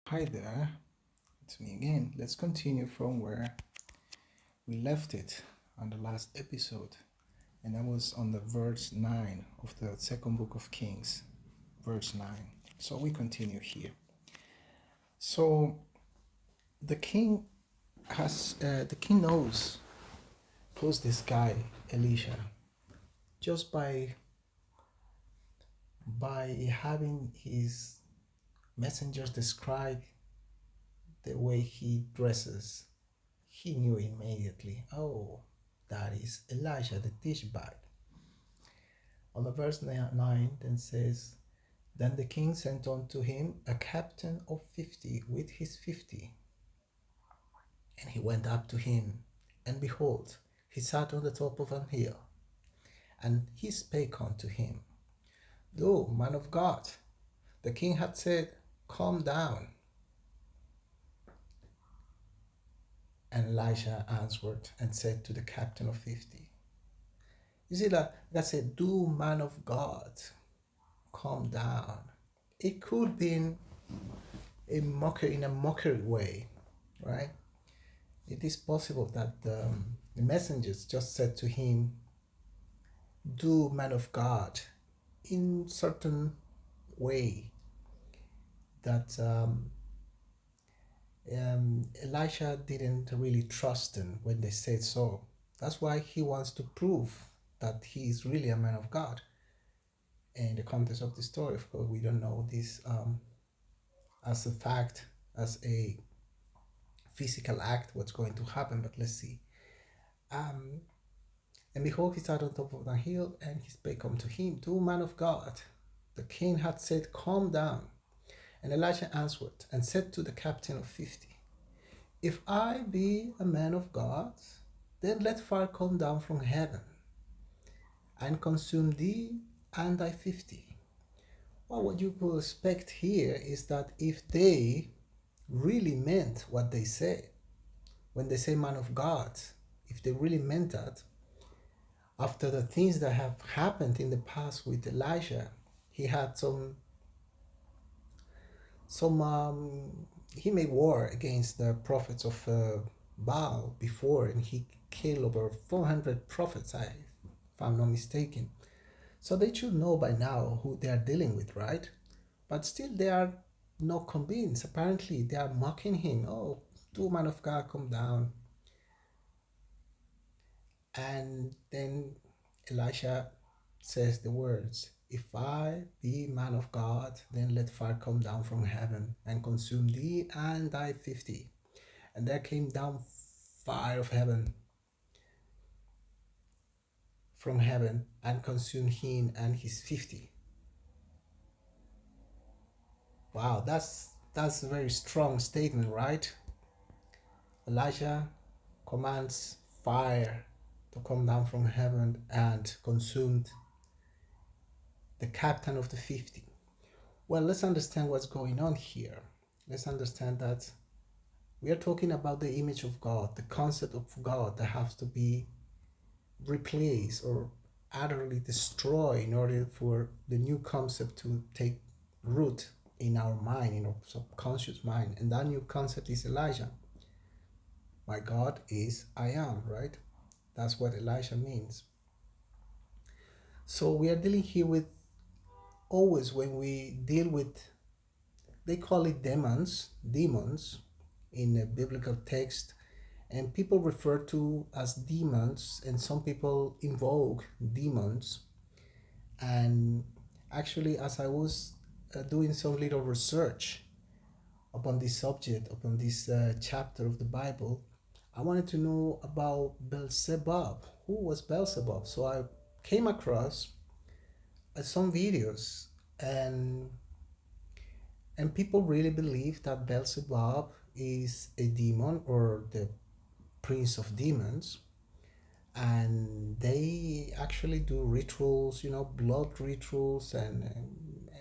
Hi there, it's me again. Let's continue from where we left it on the last episode, and that was on the verse 9 of the second book of Kings, verse 9. So we continue here. So the king the king knows who's this guy, Elisha, just by having his messengers describe the way he dresses. He knew immediately, oh, that is Elijah the Tishbite. On the verse 9 then says, Then the king sent unto him a captain of 50 with his 50. And he went up to him, and behold, he sat on the top of an hill. And he spake unto him, Thou man of God, the king had said, Come down. And Elisha answered and said to the captain of 50. You see that said, Do man of God, come down. It could be in a mockery way, right? It is possible that the messengers just said to him, Do man of God, in certain way that Elisha didn't really trust them when they said so. That's why he wants to prove that he is really a man of God. In the context of the story, of course, we don't know this as a fact, as a physical act, what's going to happen, but let's see. And behold, he sat on top of the hill, and he spake unto him, Do man of God, the king had said, Come down. And Elisha answered and said to the captain of 50, If I be a man of God, then let fire come down from heaven and consume thee and thy 50. Well, what you could expect here is that if they really meant what they say, when they say man of God, if they really meant that, after the things that have happened in the past with Elijah, he had he made war against the prophets of Baal before, and he killed over 400 prophets, if I'm not mistaken. So they should know by now who they are dealing with, right? But still they are not convinced. Apparently they are mocking him. Oh, do man of God, come down. And then Elisha says the words, If I be man of God, then let fire come down from heaven and consume thee and thy 50. And there came down fire of heaven from heaven and consumed him and his 50. Wow, that's a very strong statement, right? Elijah commands fire to come down from heaven and consumed the captain of the 50. Well, let's understand what's going on here. Let's understand that we are talking about the image of God, the concept of God that has to be replaced or utterly destroyed in order for the new concept to take root in our mind, in our subconscious mind. And that new concept is Elijah. My God is I am, right? That's what Elijah means. So we are dealing here with, always when we deal with, they call it demons in a biblical text, and people refer to as demons, and some people invoke demons. And actually, as I was doing some little research upon this subject, upon this chapter of the Bible, I wanted to know about Beelzebub. Who was Beelzebub? So I came across some videos, and people really believe that Beelzebub is a demon or the prince of demons, and they actually do rituals, blood rituals and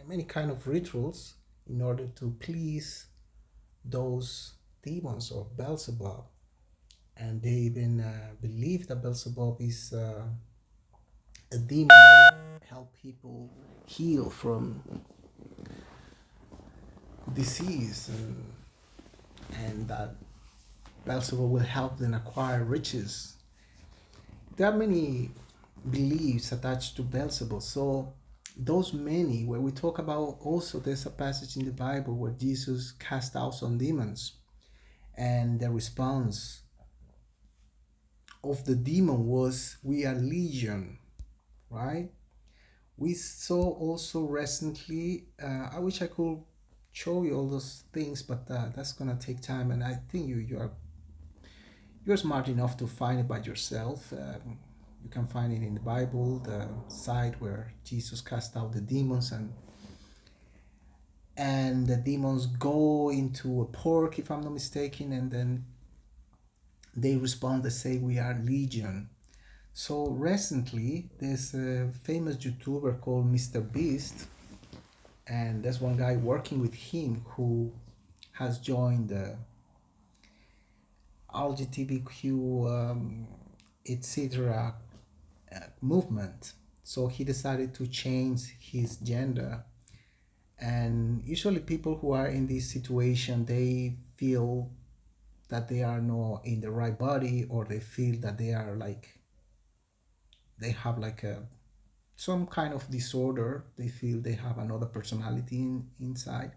many kind of rituals in order to please those demons or Beelzebub. And they even believe that Beelzebub is a demon that will help people heal disease, and that Beelzebub will help them acquire riches. There are many beliefs attached to Beelzebub. So those many, where we talk about, also there's a passage in the Bible where Jesus cast out some demons, and the response of the demon was, "We are legion," right? We saw also recently. I wish I could show you all those things, but that's gonna take time, and I think you're smart enough to find it by yourself. You can find it in the Bible, the side where Jesus cast out the demons, and the demons go into a pork, if I'm not mistaken, and then they respond. They say, "We are legion." So recently, there's a famous YouTuber called Mr. Beast, and there's one guy working with him who has joined the LGBTQ, etc. Movement. So he decided to change his gender. And usually, people who are in this situation, they feel that they are not in the right body, or they feel that they are like, they have like a some kind of disorder. They feel they have another personality inside.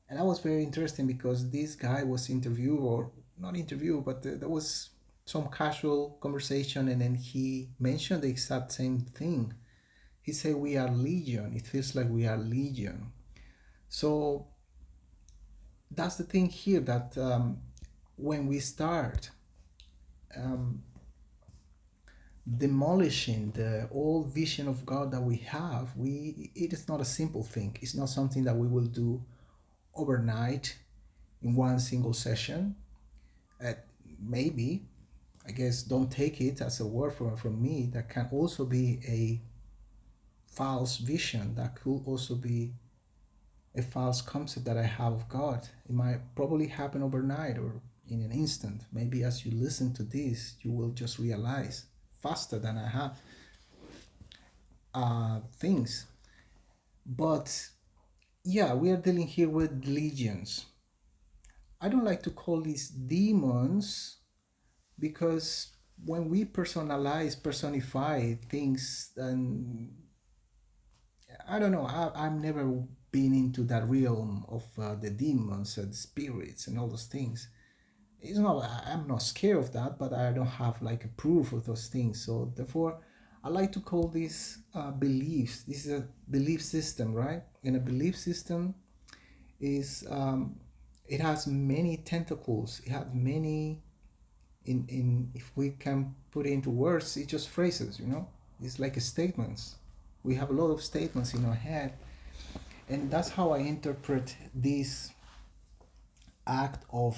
And that was very interesting because this guy was interviewed, or not interviewed, but there was some casual conversation, and then he mentioned the exact same thing. He said, "We are legion. It feels like we are legion." So that's the thing here, that when we start um, demolishing the old vision of God that we have, it is not a simple thing. It's not something that we will do overnight in one single session. Uh, Maybe, I guess, don't take it as a word from me. That can also be a false vision. That could also be a false concept that I have of God. It might probably happen overnight or in an instant. Maybe as you listen to this, you will just realize faster than I have things. But yeah, we are dealing here with legions. I don't like to call these demons, because when we personify things, and I don't know, I've never been into that realm of the demons and spirits and all those things. It's not, I'm not scared of that, but I don't have like a proof of those things. So therefore, I like to call these beliefs. This is a belief system, right? And a belief system is it has many tentacles. It has many, in if we can put it into words, it's just phrases. It's like statements. We have a lot of statements in our head, and that's how I interpret this act of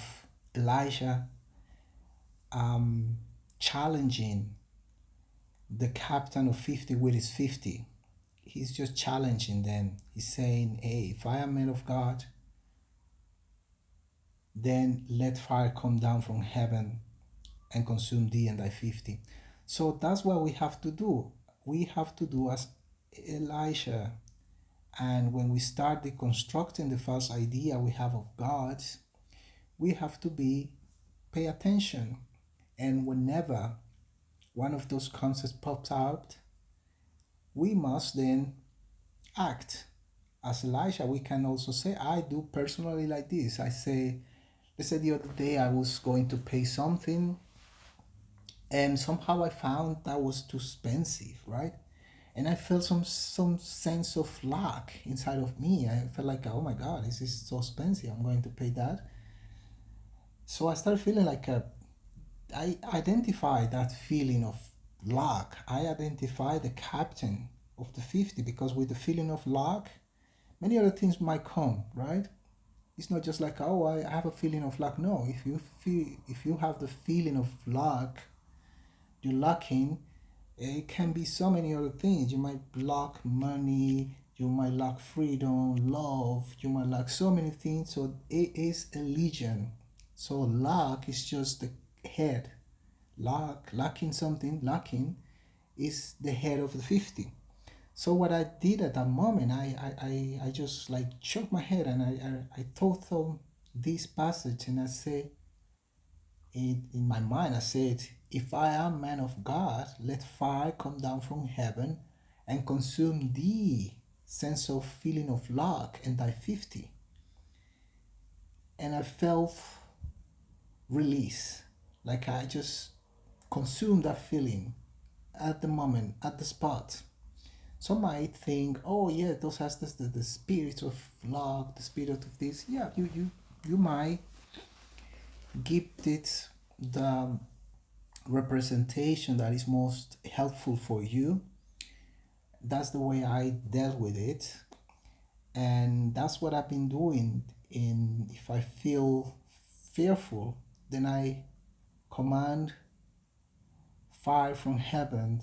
Elijah challenging the captain of 50 with his 50. He's just challenging them. He's saying, "Hey, if I am man of God, then let fire come down from heaven and consume thee and thy 50." So that's what we have to do. We have to do as Elisha. And when we start deconstructing the false idea we have of God, we have to pay attention. And whenever one of those concepts pops out, we must then act. As Elijah, we can also say, "I do personally like this." I say, let's say the other day I was going to pay something, and somehow I found that was too expensive, right? And I felt some sense of lack inside of me. I felt like, "Oh my God, this is so expensive. I'm going to pay that." So I started feeling like I identify that feeling of lack. I identify the captain of the 50, because with the feeling of lack, many other things might come, right? It's not just like, "Oh, I have a feeling of lack." No, if you have the feeling of lack, you're lacking. It can be so many other things. You might lack money, you might lack freedom, love, you might lack so many things. So it is a legion. So lack is just the head. Lacking something, lacking is the head of the 50. So what I did at that moment, I just like shook my head and I thought of this passage and I say in my mind, I said, if I am man of God, let fire come down from heaven and consume thee, sense of feeling of luck and thy 50. And I felt release, like I just consumed that feeling at the moment, at the spot. Some might think, oh yeah, those has the spirit of luck, the spirit of this. Yeah, you might give it the representation that is most helpful for you. That's the way I dealt with it, and that's what I've been doing. In if I feel fearful, then I command fire from heaven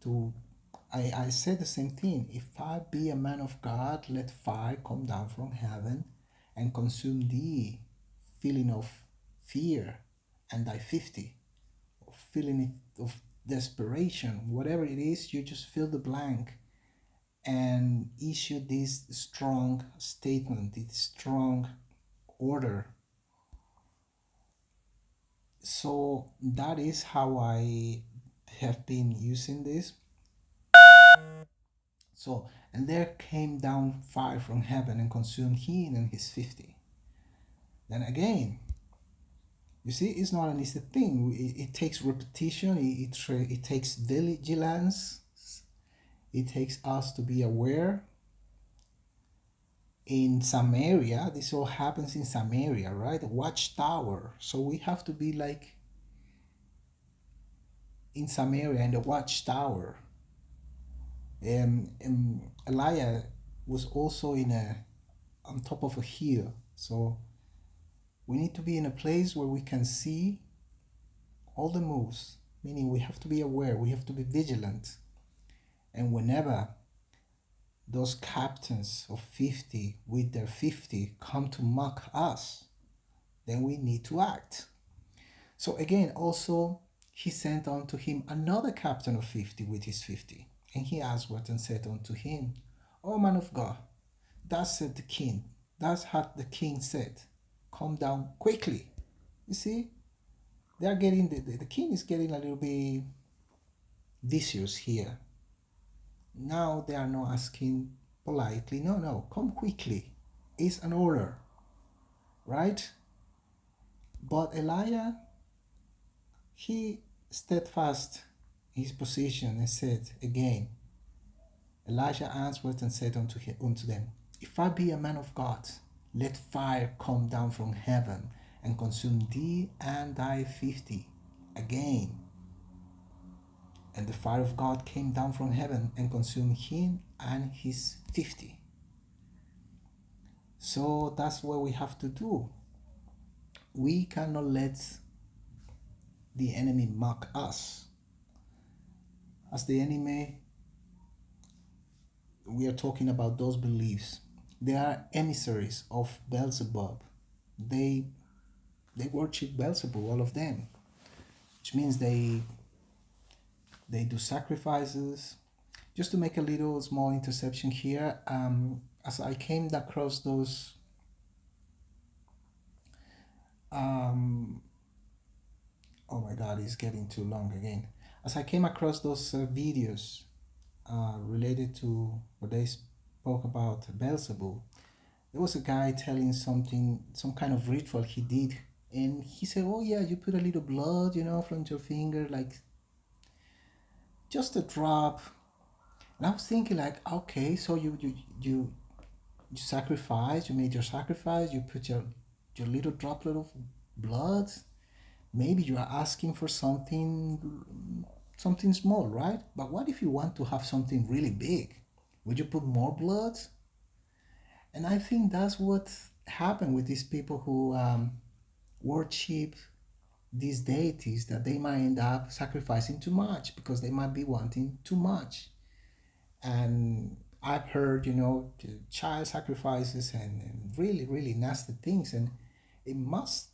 to I said the same thing. If I be a man of God, let fire come down from heaven and consume thee, feeling of fear and thy 50, feeling of desperation, whatever it is, you just fill the blank and issue this strong statement, this strong order. So that is how I have been using this. So, and there came down fire from heaven and consumed him and his 50. Then again, you see, it's not an easy thing. It takes repetition, it takes vigilance, it takes us to be aware. In Samaria, this all happens in Samaria, right? Watchtower. So we have to be like in Samaria in the watchtower. Elijah was also in a on top of a hill. So we need to be in a place where we can see all the moves, meaning we have to be aware, we have to be vigilant. And whenever those captains of 50 with their 50 come to mock us, then we need to act. So again, also, he sent unto him another captain of 50 with his 50. And he answered and said unto him, O man of God, thus said the king, thus hath the king said, come down quickly. You see, they are getting, the king is getting a little bit vicious here. Now they are not asking politely, no, no, come quickly. It's an order, right? But Elijah, he steadfast in his position and said again, Elijah answered and said unto them, if I be a man of God, let fire come down from heaven and consume thee and thy 50. Again. And the fire of God came down from heaven and consumed him and his 50. So that's what we have to do. We cannot let the enemy mock us. As the enemy, we are talking about those beliefs. They are emissaries of Beelzebub. They worship Beelzebub, all of them, which means they do sacrifices. Just to make a little small interception here, as I came across those oh my god, it's getting too long again. As I came across those videos related to what they spoke about Beelzebub, there was a guy telling something, some kind of ritual he did, and he said, oh yeah, you put a little blood, from your finger, like just a drop. And I was thinking, like, okay, so you sacrifice, you made your sacrifice, you put your little droplet of blood. Maybe you are asking for something small, right? But what if you want to have something really big? Would you put more blood? And I think that's what happened with these people who worship these deities, that they might end up sacrificing too much because they might be wanting too much. And I've heard, child sacrifices and really, really nasty things. And it must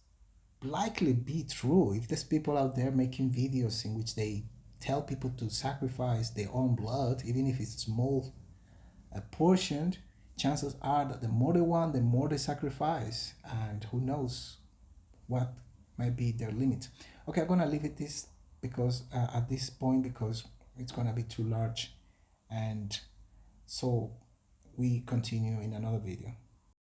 likely be true if there's people out there making videos in which they tell people to sacrifice their own blood, even if it's small a portion, chances are that the more they want, the more they sacrifice, and who knows what might be their limit. Okay, I'm gonna leave it this because at this point because it's gonna be too large, and so we continue in another video.